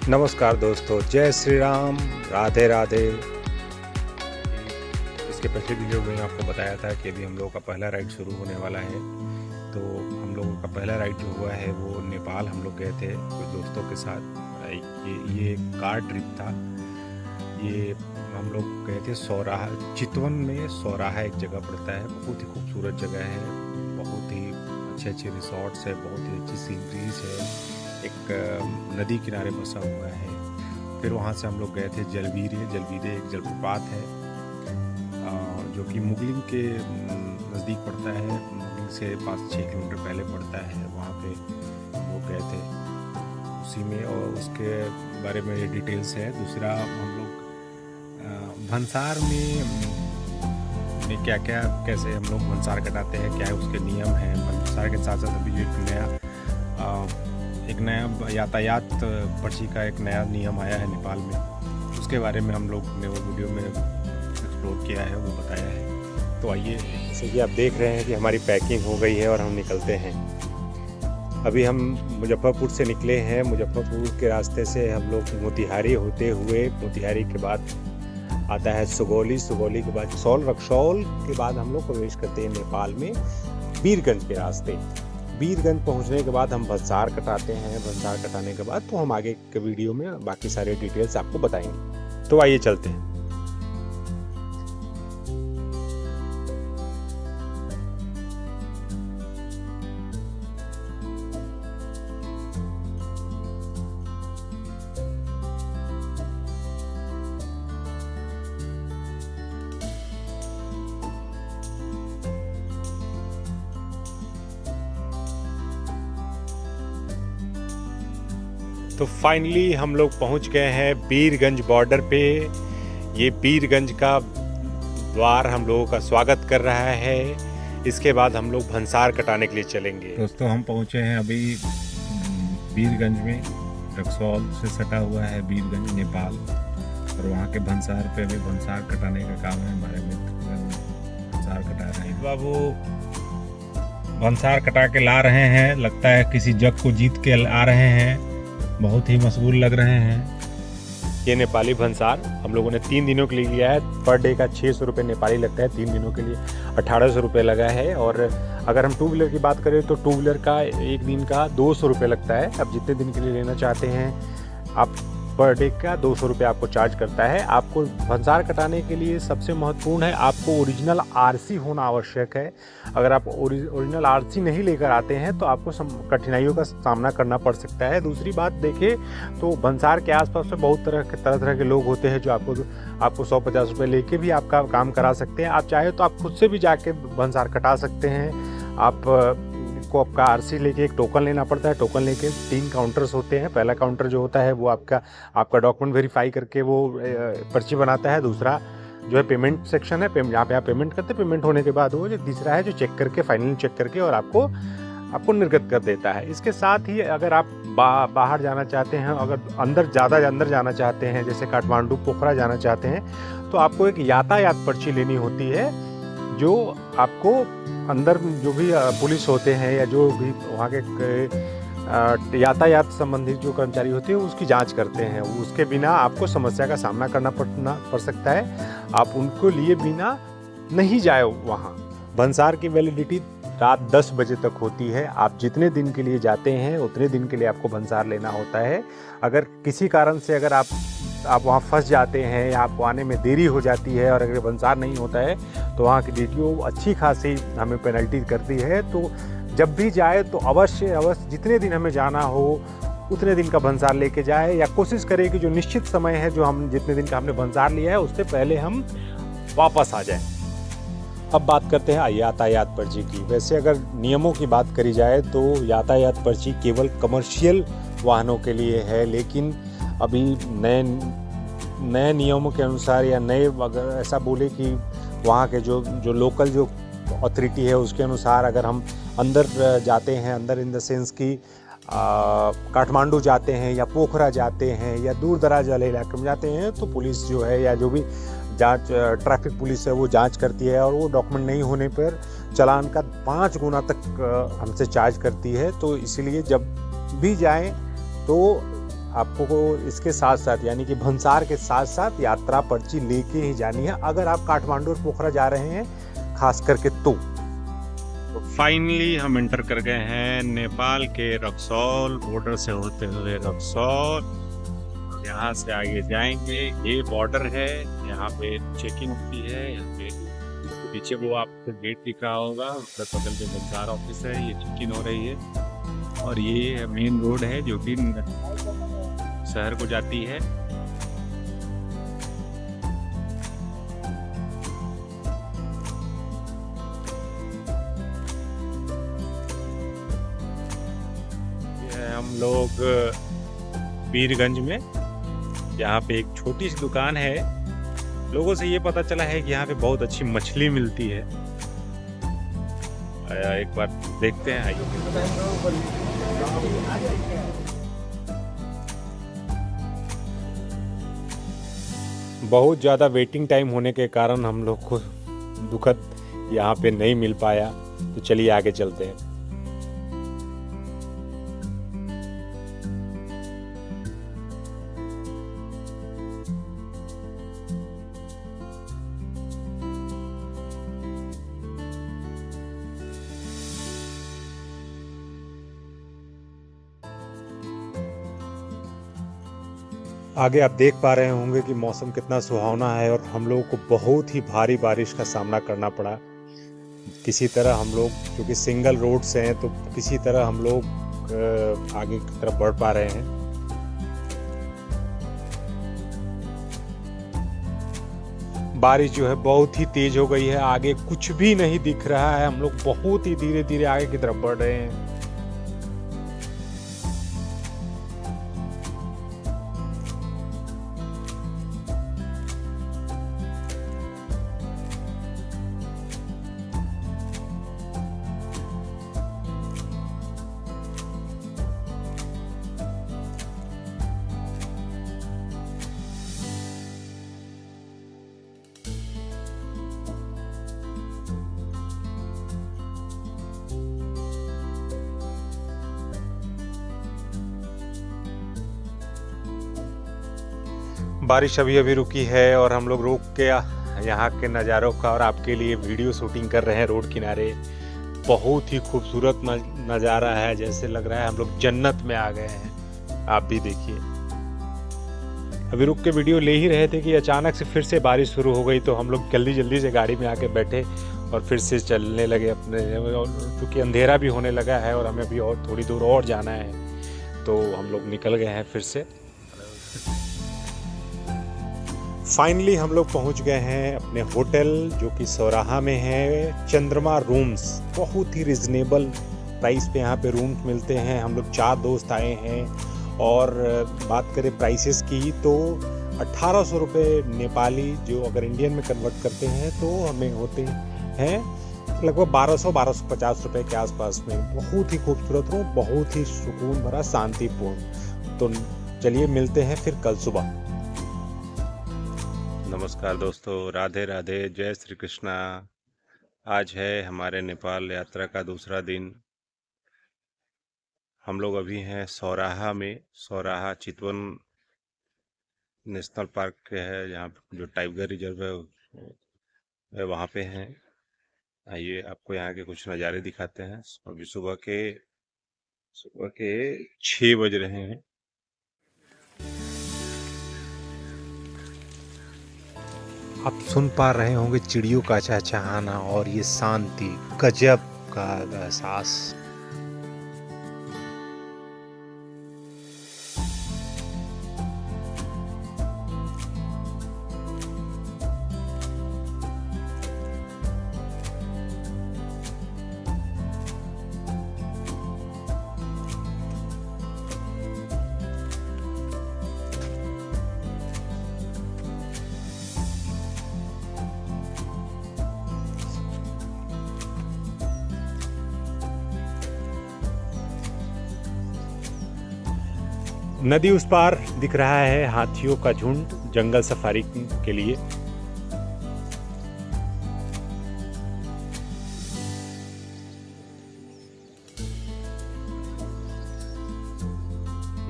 नमस्कार दोस्तों, जय श्री राम, राधे राधे। इसके पिछले वीडियो में आपको बताया था कि अभी हम लोगों का पहला राइड शुरू होने वाला है। तो हम लोगों का पहला राइड जो हुआ है वो नेपाल हम लोग गए थे कुछ दोस्तों के साथ। ये कार ट्रिप था। ये हम लोग गए थे सौराहा, चितवन में सौराहा एक जगह पड़ता है। बहुत ही खूबसूरत जगह है, बहुत ही अच्छे अच्छे रिसोर्ट्स है, बहुत ही अच्छी सीनरीज है। एक नदी किनारे बसा हुआ है। फिर वहाँ से हम लोग गए थे जलवीरे एक जलप्रपात है जो कि मुगलिंग के नज़दीक पड़ता है। मुगलिंग से 5-6 किलोमीटर पहले पड़ता है। वहाँ पे हम लोग गए थे उसी में, और उसके बारे में डिटेल्स है। दूसरा हम लोग भंसार में क्या क्या कैसे हम लोग भंसार कटाते हैं, क्या है उसके नियम हैं। भंसार के साथ साथ अभी जो एक नया यातायात पर्ची का एक नया नियम आया है नेपाल में, उसके बारे में हम लोग ने वो वीडियो में एक्सप्लोर किया है, वो बताया है। तो आइए, जैसे कि आप देख रहे हैं कि हमारी पैकिंग हो गई है और हम निकलते हैं। अभी हम मुजफ्फरपुर से निकले हैं। मुजफ्फरपुर के रास्ते से हम लोग मोतिहारी होते हुए, मोतिहारी के बाद आता है सुगौली, सुगौली के बाद रक्सौल के बाद हम लोग प्रवेश करते हैं नेपाल में वीरगंज के रास्ते। वीरगंज पहुंचने के बाद हम भंसार कटाते हैं। भंसार कटाने के बाद तो हम आगे के वीडियो में बाकी सारे डिटेल्स आपको बताएंगे। तो आइए चलते हैं। तो फाइनली हम लोग पहुंच गए हैं वीरगंज बॉर्डर पे। ये वीरगंज का द्वार हम लोगों का स्वागत कर रहा है। इसके बाद हम लोग भंसार कटाने के लिए चलेंगे। दोस्तों, हम पहुंचे हैं अभी वीरगंज में। रक्सौल से सटा हुआ है वीरगंज नेपाल, और वहाँ के भंसार पे अभी भंसार कटाने का काम है। हमारे मित्र भंसार कटा रहे हैं। बाबू भंसार कटा के ला रहे हैं। लगता है किसी जग को जीत के आ रहे हैं। बहुत ही मशगूल लग रहे हैं। ये नेपाली भंसार हम लोगों ने 3 दिनों के लिए लिया है। पर डे का 600 रुपये नेपाली लगता है। 3 दिनों के लिए 1800 रुपये लगा है। और अगर हम 2 व्हीलर की बात करें तो 2 व्हीलर का एक दिन का 200 रुपये लगता है। अब जितने दिन के लिए लेना चाहते हैं आप, पर डे का 200 रुपये आपको चार्ज करता है। आपको भंसार कटाने के लिए सबसे महत्वपूर्ण है, आपको ओरिजिनल आरसी होना आवश्यक है। अगर आप ओरिजिनल आरसी नहीं लेकर आते हैं तो आपको कठिनाइयों का सामना करना पड़ सकता है। दूसरी बात देखें तो भंसार के आसपास में बहुत तरह के लोग होते हैं जो आपको 100-50 रुपये लेके भी आपका काम करा सकते हैं। आप चाहे तो आप खुद से भी जाके भंसार कटा सकते हैं। आपको आपका आरसी लेके एक टोकन लेना पड़ता है। टोकन लेके 3 काउंटर्स होते हैं। पहला काउंटर जो होता है वो आपका डॉक्यूमेंट वेरीफाई करके वो पर्ची बनाता है। दूसरा जो है पेमेंट सेक्शन है, यहाँ पे आप पेमेंट करते हैं। पेमेंट होने के बाद वो जो तीसरा है जो चेक करके, फाइनली चेक करके और आपको निर्गत कर देता है। इसके साथ ही अगर आप बाहर जाना चाहते हैं, अगर अंदर जाना चाहते हैं, जैसे काठमांडू, पोखरा जाना चाहते हैं, तो आपको एक यातायात पर्ची लेनी होती है, जो आपको अंदर जो भी पुलिस होते हैं या जो भी वहाँ के यातायात संबंधित जो कर्मचारी होते हैं उसकी जांच करते हैं। उसके बिना आपको समस्या का सामना करना पड़ सकता है। आप उनको लिए बिना नहीं जाए वहाँ। भंसार की वैलिडिटी रात 10 बजे तक होती है। आप जितने दिन के लिए जाते हैं उतने दिन के लिए आपको भंसार लेना होता है। अगर किसी कारण से अगर आप वहाँ फंस जाते हैं या आपको आने में देरी हो जाती है और अगर भंसार नहीं होता है तो वहाँ की DTO अच्छी खासी हमें पेनल्टी करती है। तो जब भी जाए तो अवश्य जितने दिन हमें जाना हो उतने दिन का भंसार लेके जाए, या कोशिश करें कि जो निश्चित समय है, जो हम जितने दिन का हमने भंसार लिया है उससे पहले हम वापस आ जाएं। अब बात करते हैं यातायात पर्ची की। वैसे अगर नियमों की बात करी जाए तो यातायात पर्ची केवल कमर्शियल वाहनों के लिए है, लेकिन अभी नए नियमों के अनुसार, या नए अगर ऐसा बोले कि वहाँ के जो लोकल जो अथॉरिटी है उसके अनुसार, अगर हम अंदर जाते हैं, अंदर इन द सेंस कि काठमांडू जाते हैं या पोखरा जाते हैं या दूर दराज वाले इलाके में जाते हैं, तो पुलिस जो है या जो भी ट्रैफिक पुलिस है वो जांच करती है, और वो डॉक्यूमेंट नहीं होने पर चालान का 5 गुना तक हमसे चार्ज करती है। तो इसलिए जब भी जाएं तो आपको को इसके साथ साथ यानी कि भंसार के साथ साथ यात्रा पर्ची लेके ही जानी है अगर आप काठमांडू और पोखरा जा रहे हैं खास करके। तो फाइनली हम एंटर कर गए हैं नेपाल के रक्सौल, बॉर्डर से होते हुए रक्सौल, यहाँ से आगे जाएंगे। ये बॉर्डर है, यहाँ पे चेकिंग होती है। यहाँ पे पीछे वो आपको गेट दिख रहा होगा, उसके बगल में भंसार ऑफिस है, ये चेकिंग हो रही है। और ये मेन रोड है जो कि शहर को जाती है। हम लोग वीरगंज में, यहाँ पे एक छोटी सी दुकान है। लोगों से ये पता चला है कि यहाँ पे बहुत अच्छी मछली मिलती है। एक बार देखते हैं, आइए। बहुत ज़्यादा वेटिंग टाइम होने के कारण हम लोग को दुखद यहाँ पे नहीं मिल पाया, तो चलिए आगे चलते हैं। आगे आप देख पा रहे होंगे कि मौसम कितना सुहावना है और हम लोगों को बहुत ही भारी बारिश का सामना करना पड़ा। किसी तरह हम लोग, क्योंकि सिंगल रोड से हैं, तो किसी तरह हम लोग आगे की तरफ बढ़ पा रहे हैं। बारिश जो है बहुत ही तेज हो गई है, आगे कुछ भी नहीं दिख रहा है। हम लोग बहुत ही धीरे धीरे आगे की तरफ बढ़ रहे हैं। बारिश अभी अभी रुकी है और हम लोग रुक के यहाँ के नज़ारों का और आपके लिए वीडियो शूटिंग कर रहे हैं रोड किनारे। बहुत ही खूबसूरत नज़ारा है, जैसे लग रहा है हम लोग जन्नत में आ गए हैं। आप भी देखिए। अभी रुक के वीडियो ले ही रहे थे कि अचानक से फिर से बारिश शुरू हो गई, तो हम लोग जल्दी जल्दी से गाड़ी में आके बैठे और फिर से चलने लगे अपने, क्योंकि अंधेरा भी होने लगा है और हमें अभी और थोड़ी दूर और जाना है, तो हम लोग निकल गए हैं फिर से। फाइनली हम लोग पहुंच गए हैं अपने होटल, जो कि सौराहा में है, चंद्रमा रूम्स। बहुत ही रिजनेबल प्राइस पे यहाँ पे रूम्स मिलते हैं। हम लोग 4 दोस्त आए हैं और बात करें प्राइसेस की तो 1800 रुपये नेपाली, जो अगर इंडियन में कन्वर्ट करते हैं तो हमें होते हैं लगभग 1200-1250 रुपये के आसपास में। बहुत ही खूबसूरत रूम, बहुत ही सुकून भरा, शांतिपूर्ण। तो चलिए मिलते हैं फिर कल सुबह। नमस्कार दोस्तों, राधे राधे, जय श्री कृष्णा। आज है हमारे नेपाल यात्रा का दूसरा दिन। हम लोग अभी हैं सौराहा में। सौराहा चितवन नेशनल पार्क के है, जहाँ जो टाइगर रिजर्व है वहाँ पे हैं। आइए आपको यहाँ के कुछ नज़ारे दिखाते हैं। अभी सुबह के 6 बज रहे हैं। आप सुन पा रहे होंगे चिड़ियों का चहचहाना और ये शांति, गजब का एहसास। नदी उस पार दिख रहा है हाथियों का झुंड, जंगल सफारी के लिए।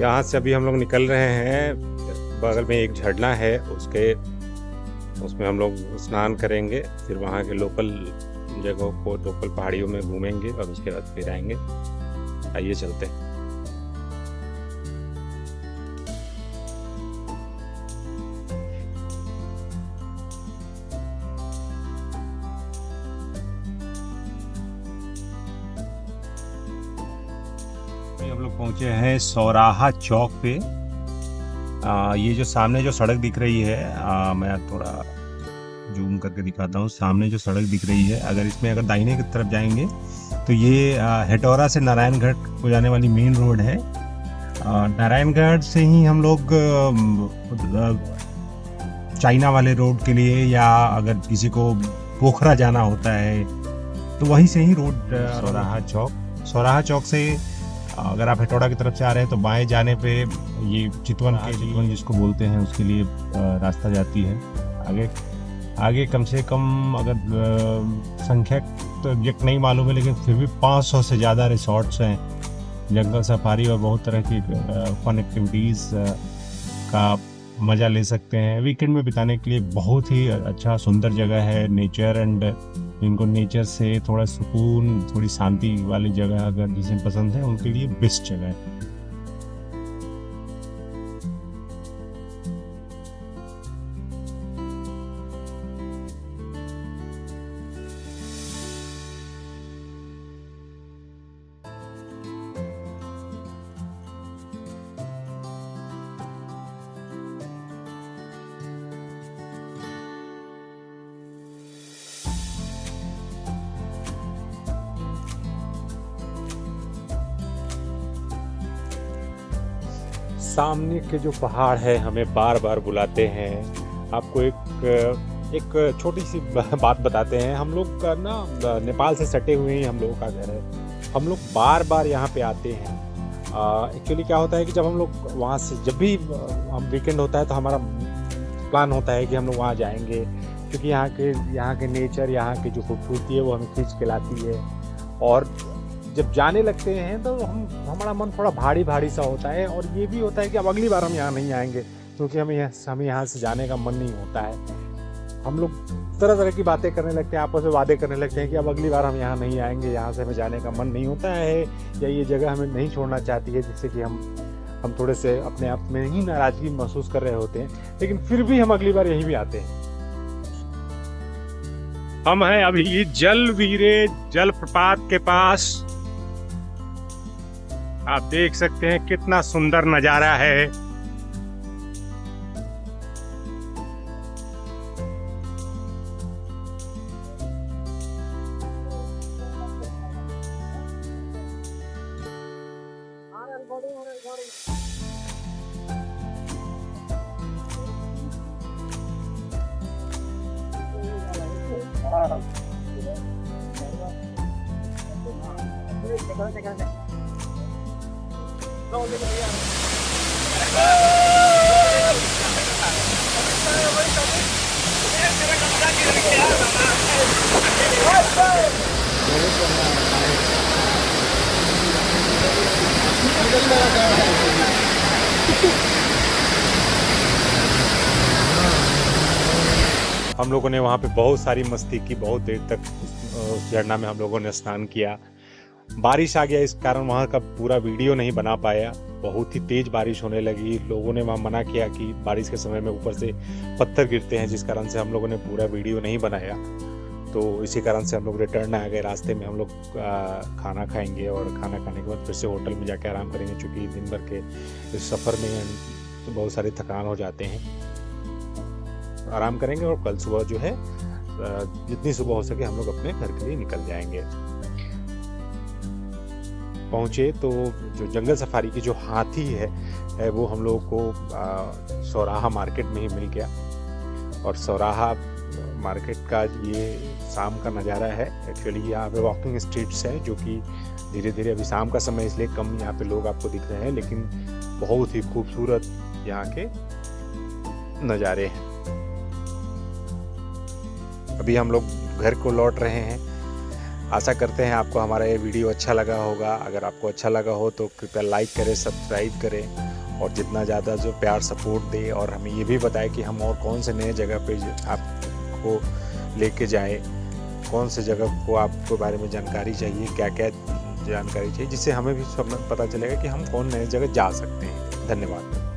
यहाँ से अभी हम लोग निकल रहे हैं, बगल में एक झरना है, उसमें हम लोग स्नान करेंगे, फिर वहाँ के लोकल जगहों को, लोकल पहाड़ियों में घूमेंगे और उसके बाद फिर आएंगे। आइए चलते हैं। हम लोग पहुंचे हैं सौराहा चौक पे। ये जो सामने जो सड़क दिख रही है, मैं थोड़ा जूम करके दिखाता हूँ। सामने जो सड़क दिख रही है, अगर दाहिने की तरफ जाएंगे तो ये हेटौरा से नारायणगढ़ को जाने वाली मेन रोड है। नारायणगढ़ से ही हम लोग चाइना वाले रोड के लिए, या अगर किसी को पोखरा जाना होता है तो वहीं से ही रोड सौराहा चौक से अगर आप हेटौड़ा की तरफ से आ रहे हैं तो बाएं जाने पे ये चितवन जिसको बोलते हैं उसके लिए रास्ता जाती है। आगे कम से कम, अगर संख्या तो एग्जैक्ट नहीं मालूम है, लेकिन फिर भी 500 से ज़्यादा रिसोर्ट्स हैं, जंगल सफारी और बहुत तरह की फन एक्टिविटीज़ का मज़ा ले सकते हैं। वीकेंड में बिताने के लिए बहुत ही अच्छा सुंदर जगह है। नेचर एंड इनको नेचर से थोड़ा सुकून, थोड़ी शांति वाली जगह अगर जिसे पसंद है उनके लिए बेस्ट जगह है। सामने के जो पहाड़ है हमें बार बार बुलाते हैं। आपको एक छोटी सी बात बताते हैं। हम लोग का ना नेपाल से सटे हुए ही हम लोगों का घर है। हम लोग बार बार यहाँ पे आते हैं। एक्चुअली क्या होता है कि जब हम लोग वहाँ से, जब भी हम वीकेंड होता है तो हमारा प्लान होता है कि हम लोग वहाँ जाएंगे, क्योंकि यहाँ के नेचर, यहाँ की जो खूबसूरती है वो हमें खींच के लाती है। और जब जाने लगते हैं तो हमारा मन थोड़ा भारी भारी सा होता है, और ये भी होता है कि अब अगली बार हम यहाँ नहीं आएंगे, क्योंकि हमें यहाँ से जाने का मन नहीं होता है। हम लोग तरह तरह की बातें करने लगते हैं, आपस में वादे करने लगते हैं कि अब अगली बार हम यहाँ नहीं आएंगे, यहाँ से हमें जाने का मन नहीं होता है, या ये जगह हमें नहीं छोड़ना चाहती है, जिससे कि हम थोड़े से अपने आप में ही नाराज़गी महसूस कर रहे होते हैं, लेकिन फिर भी हम अगली बार यहीं भी आते हैं। हम हैं अभी जलवीरे जलप्रपात के पास। आप देख सकते हैं कितना सुंदर नजारा है। हम लोगों ने वहाँ पे बहुत सारी मस्ती की, बहुत देर तक उस झरना में हम लोगों ने स्नान किया। बारिश आ गया, इस कारण वहाँ का पूरा वीडियो नहीं बना पाया। बहुत ही तेज बारिश होने लगी। लोगों ने वहाँ मना किया कि बारिश के समय में ऊपर से पत्थर गिरते हैं, जिस कारण से हम लोगों ने पूरा वीडियो नहीं बनाया। तो इसी कारण से हम लोग रिटर्न आ गए। रास्ते में हम लोग खाना खाएंगे, और खाना खाने के बाद फिर से होटल में जाकर आराम करेंगे, क्योंकि दिन भर के इस सफ़र में तो बहुत सारे थकान हो जाते हैं। आराम करेंगे और कल सुबह जो है जितनी सुबह हो सके हम लोग अपने घर के लिए निकल जाएंगे। पहुँचे तो जो जंगल सफारी की जो हाथी है वो हम लोगों को सौराहा मार्केट में ही मिल गया। और सौराहा मार्केट का ये शाम का नज़ारा है। एक्चुअली यहाँ पे वॉकिंग स्ट्रीट्स है, जो कि धीरे धीरे, अभी शाम का समय इसलिए कम यहाँ पे लोग आपको दिख रहे हैं, लेकिन बहुत ही खूबसूरत यहाँ के नज़ारे हैं। अभी हम लोग घर को लौट रहे हैं। आशा करते हैं आपको हमारा ये वीडियो अच्छा लगा होगा। अगर आपको अच्छा लगा हो तो कृपया लाइक करें, सब्सक्राइब करें और जितना ज़्यादा जो प्यार सपोर्ट दे और हमें ये भी बताए कि हम और कौन से नए जगह पे आपको लेके जाए, कौन से जगह को आपको बारे में जानकारी चाहिए, क्या क्या जानकारी चाहिए, जिससे हमें भी सब पता चलेगा कि हम कौन नए जगह जा सकते हैं। धन्यवाद।